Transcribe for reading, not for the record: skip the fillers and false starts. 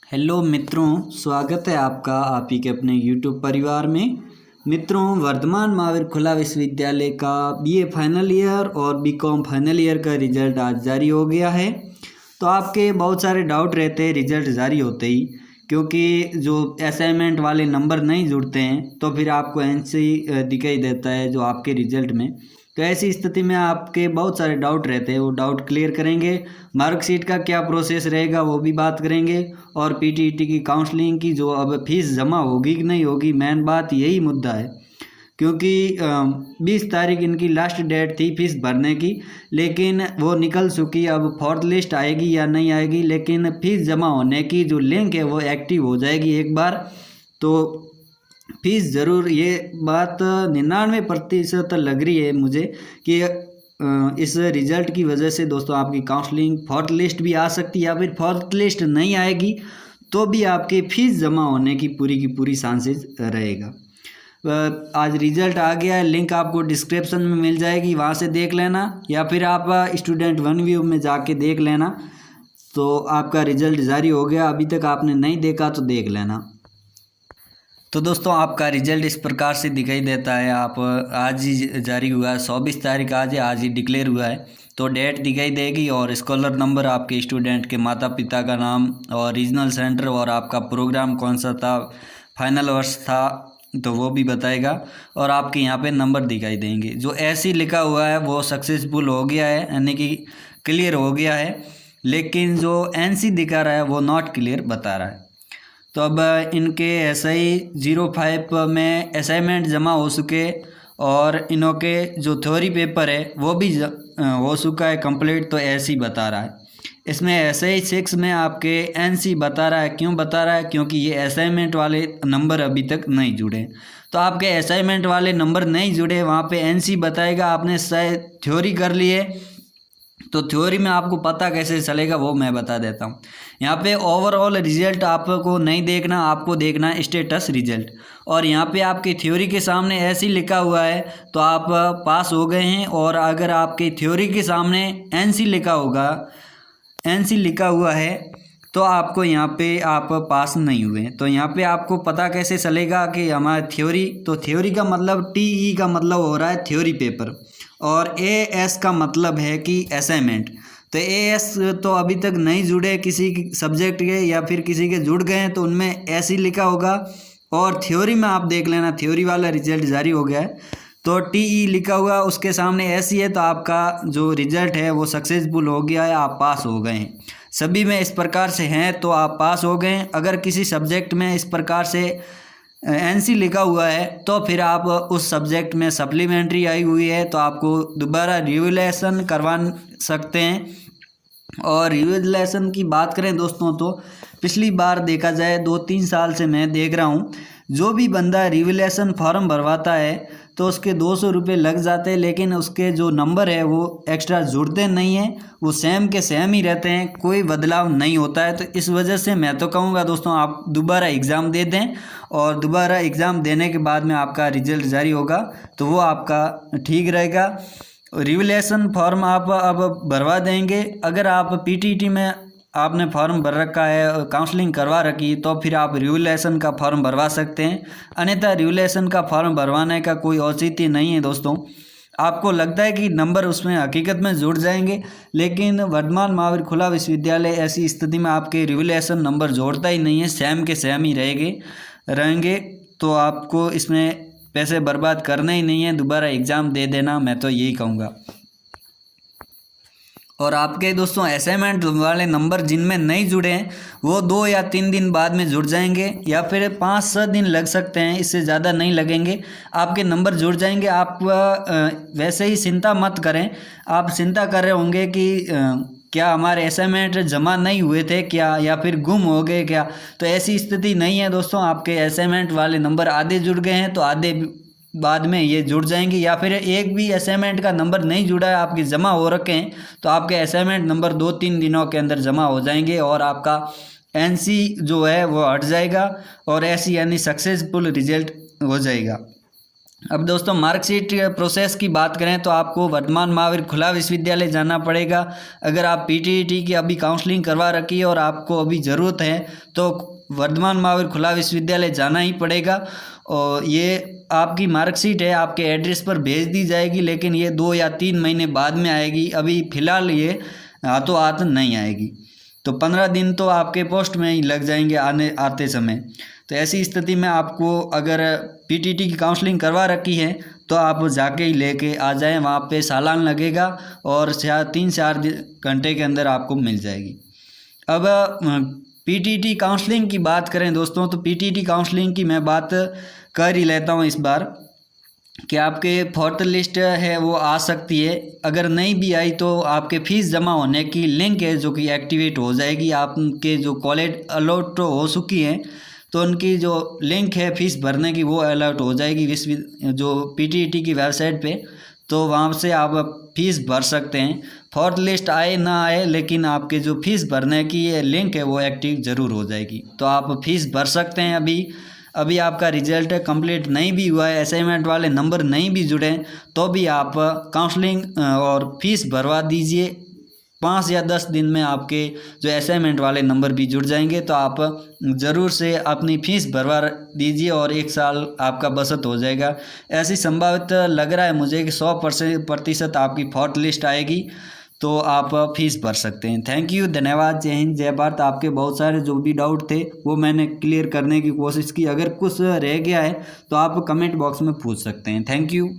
Hello मित्रों, स्वागत है आपका आप ही के अपने यूट्यूब परिवार में। मित्रों, वर्धमान महावीर खुला विश्वविद्यालय का बीए फाइनल ईयर और बीकॉम फाइनल ईयर का रिजल्ट आज जारी हो गया है। तो आपके बहुत सारे डाउट रहते हैं रिजल्ट जारी होते ही, क्योंकि जो असाइनमेंट वाले नंबर नहीं जुड़ते हैं तो फिर आपको एनसी दिखाई देता है जो आपके रिजल्ट में। तो ऐसी स्थिति में आपके बहुत सारे डाउट रहते हैं, वो डाउट क्लियर करेंगे। मार्कशीट का क्या प्रोसेस रहेगा वो भी बात करेंगे, और पीटीईटी की काउंसलिंग की जो अब फीस जमा होगी कि नहीं होगी, मेन बात यही मुद्दा है। क्योंकि 20 तारीख इनकी लास्ट डेट थी फीस भरने की, लेकिन वो निकल चुकी। अब फोर्थ लिस्ट आएगी या नहीं आएगी, लेकिन फीस जमा होने की जो लिंक है वो एक्टिव हो जाएगी एक बार। तो फीस ज़रूर, ये बात 99% लग रही है मुझे कि इस रिज़ल्ट की वजह से दोस्तों आपकी काउंसलिंग फोर्थ लिस्ट भी आ सकती है, या फिर फोर्थ लिस्ट नहीं आएगी तो भी आपकी फ़ीस जमा होने की पूरी चांसेस रहेगा। आज रिज़ल्ट आ गया है, लिंक आपको डिस्क्रिप्शन में मिल जाएगी, वहाँ से देख लेना, या फिर आप स्टूडेंट वन व्यू में जाके देख लेना। तो आपका रिज़ल्ट जारी हो गया, अभी तक आपने नहीं देखा तो देख लेना। तो दोस्तों आपका रिजल्ट इस प्रकार से दिखाई देता है। आप आज ही जारी हुआ है, 24 तारीख आज है, आज ही डिक्लेयर हुआ है। तो डेट दिखाई देगी और स्कॉलर नंबर, आपके स्टूडेंट के माता पिता का नाम और रीजनल सेंटर, और आपका प्रोग्राम कौन सा था, फाइनल वर्ष था तो वो भी बताएगा। और आपके यहाँ पे नंबर दिखाई देंगे। जो ऐसी लिखा हुआ है वो सक्सेसफुल हो गया है, यानी कि क्लियर हो गया है, लेकिन जो एनसी दिखा रहा है वो नॉट क्लियर बता रहा है। तो अब इनके SI 05 में असाइनमेंट जमा हो चुके, और इनों के जो थ्योरी पेपर है वो भी हो चुका है कंप्लीट, तो ऐसे ही बता रहा है। इसमें SI 6 में आपके NC बता रहा है। क्यों बता रहा है? क्योंकि ये असाइनमेंट वाले नंबर अभी तक नहीं जुड़े। तो आपके असाइनमेंट वाले नंबर नहीं जुड़े, वहाँ पे NC बताएगा। आपने शायद थ्योरी कर ली है तो थ्योरी में आपको पता कैसे चलेगा वो मैं बता देता हूँ। यहाँ पे ओवरऑल रिजल्ट आपको नहीं देखना, आपको देखना है स्टेटस रिजल्ट। और यहाँ पे आपकी थ्योरी के सामने ऐसे ही लिखा हुआ है तो आप पास हो गए हैं। और अगर आपकी थ्योरी के सामने NC लिखा होगा, NC लिखा हुआ है, तो आपको यहाँ पे आप पास नहीं हुए। तो यहाँ पे आपको पता कैसे चलेगा कि हमारा थ्योरी, तो थ्योरी का मतलब TE का मतलब हो रहा है थ्योरी पेपर, और AS का मतलब है कि असाइनमेंट। तो AS तो अभी तक नहीं जुड़े किसी सब्जेक्ट के, या फिर किसी के जुड़ गए हैं तो उनमें ऐसे ही लिखा होगा। और थ्योरी में आप देख लेना, थ्योरी वाला रिजल्ट जारी हो गया है तो TE लिखा हुआ उसके सामने ऐसी है, तो आपका जो रिजल्ट है वो सक्सेसफुल हो गया है, आप पास हो गए हैं। सभी में इस प्रकार से हैं तो आप पास हो गए। अगर किसी सब्जेक्ट में इस प्रकार से NC लिखा हुआ है तो फिर आप उस सब्जेक्ट में सप्लीमेंट्री आई हुई है तो आपको दोबारा रिवैल्यूएशन करवा सकते हैं। और रिवैल्यूएशन की बात करें दोस्तों, तो पिछली बार देखा जाए 2-3 साल से मैं देख रहा हूँ, जो भी बंदा रिवैल्यूएशन फॉर्म भरवाता है तो उसके 200 रुपये लग जाते हैं, लेकिन उसके जो नंबर है वो एक्स्ट्रा जुड़ते नहीं हैं, वो सेम के सेम ही रहते हैं, कोई बदलाव नहीं होता है। तो इस वजह से मैं तो कहूँगा दोस्तों आप दोबारा एग्ज़ाम दे दें, और दोबारा एग्ज़ाम देने के बाद में आपका रिजल्ट जारी होगा तो वो आपका ठीक रहेगा। रिवैल्यूएशन फॉर्म आप अब भरवा देंगे। अगर आप PTT में आपने फॉर्म भर रखा है, काउंसलिंग करवा रखी है, तो फिर आप रिवैल्यूएशन का फॉर्म भरवा सकते हैं। अन्यथा रिवैल्यूएशन का फॉर्म भरवाने का कोई औचित्य नहीं है दोस्तों। आपको लगता है कि नंबर उसमें हकीकत में जुड़ जाएंगे, लेकिन वर्धमान महावीर खुला विश्वविद्यालय ऐसी स्थिति में आपके रिवैल्यूएशन नंबर जोड़ता ही नहीं है, सेम के सेम ही रहेंगे। तो आपको इसमें पैसे बर्बाद करना ही नहीं है, दोबारा एग्ज़ाम दे देना, मैं तो यही कहूँगा। और आपके दोस्तों असाइनमेंट वाले नंबर जिनमें नहीं जुड़े हैं वो 2 या 3 दिन बाद में जुड़ जाएंगे, या फिर 5-6 दिन लग सकते हैं, इससे ज़्यादा नहीं लगेंगे, आपके नंबर जुड़ जाएंगे। आप वैसे ही चिंता मत करें। आप चिंता कर रहे होंगे कि क्या हमारे असाइनमेंट जमा नहीं हुए थे क्या, या फिर गुम हो गए क्या, तो ऐसी स्थिति नहीं है दोस्तों। आपके असाइनमेंट वाले नंबर आधे जुड़ गए हैं तो आधे बाद में ये जुड़ जाएंगे, या फिर एक भी असाइनमेंट का नंबर नहीं जुड़ा है, आपके जमा हो रखे हैं, तो आपके असाइनमेंट नंबर 2-3 दिनों के अंदर जमा हो जाएंगे और आपका NC जो है वो हट जाएगा, और ऐसी यानी सक्सेसफुल रिजल्ट हो जाएगा। अब दोस्तों मार्कशीट प्रोसेस की बात करें तो आपको वर्धमान महावीर खुला विश्वविद्यालय जाना पड़ेगा। अगर आप पीटीईटी की अभी काउंसलिंग करवा रखी है और आपको अभी ज़रूरत है तो वर्धमान महावीर खुला विश्वविद्यालय जाना ही पड़ेगा। और ये आपकी मार्कशीट है आपके एड्रेस पर भेज दी जाएगी, लेकिन ये 2 या 3 महीने बाद में आएगी। अभी फ़िलहाल ये हाथों हाथ नहीं आएगी, तो 15 दिन तो आपके पोस्ट में ही लग जाएंगे आते समय। तो ऐसी स्थिति में आपको अगर पीटीटी की काउंसलिंग करवा रखी है तो आप जाके ही लेके आ जाएं। वहाँ पे चालान लगेगा और 3-4 घंटे के अंदर आपको मिल जाएगी। अब पीटीटी काउंसलिंग की बात करें दोस्तों, तो पीटीटी काउंसलिंग की मैं बात कर ही लेता हूँ इस बार कि आपके 4th लिस्ट है वो आ सकती है। अगर नहीं भी आई तो आपके फ़ीस जमा होने की लिंक है जो कि एक्टिवेट हो जाएगी। आपके जो कॉलेज अलॉट हो चुकी हैं तो उनकी जो लिंक है फ़ीस भरने की वो अलर्ट हो जाएगी जो पीटीईटी की वेबसाइट पे, तो वहाँ से आप फ़ीस भर सकते हैं। 4th लिस्ट आए ना आए, लेकिन आपके जो फ़ीस भरने की ये लिंक है वो एक्टिव ज़रूर हो जाएगी, तो आप फ़ीस भर सकते हैं। अभी आपका रिजल्ट कंप्लीट नहीं भी हुआ है, असाइनमेंट वाले नंबर नहीं भी जुड़े तो भी आप काउंसलिंग और फीस भरवा दीजिए। 5 या 10 दिन में आपके जो असाइनमेंट वाले नंबर भी जुड़ जाएंगे, तो आप ज़रूर से अपनी फ़ीस भरवा दीजिए और 1 साल आपका बचत हो जाएगा। ऐसी संभावित लग रहा है मुझे कि 100% आपकी 4th लिस्ट आएगी, तो आप फीस भर सकते हैं। थैंक यू, धन्यवाद, जय हिंद, जय भारत। आपके बहुत सारे जो भी डाउट थे वो मैंने क्लियर करने की कोशिश की। अगर कुछ रह गया है तो आप कमेंट बॉक्स में पूछ सकते हैं। Thank you.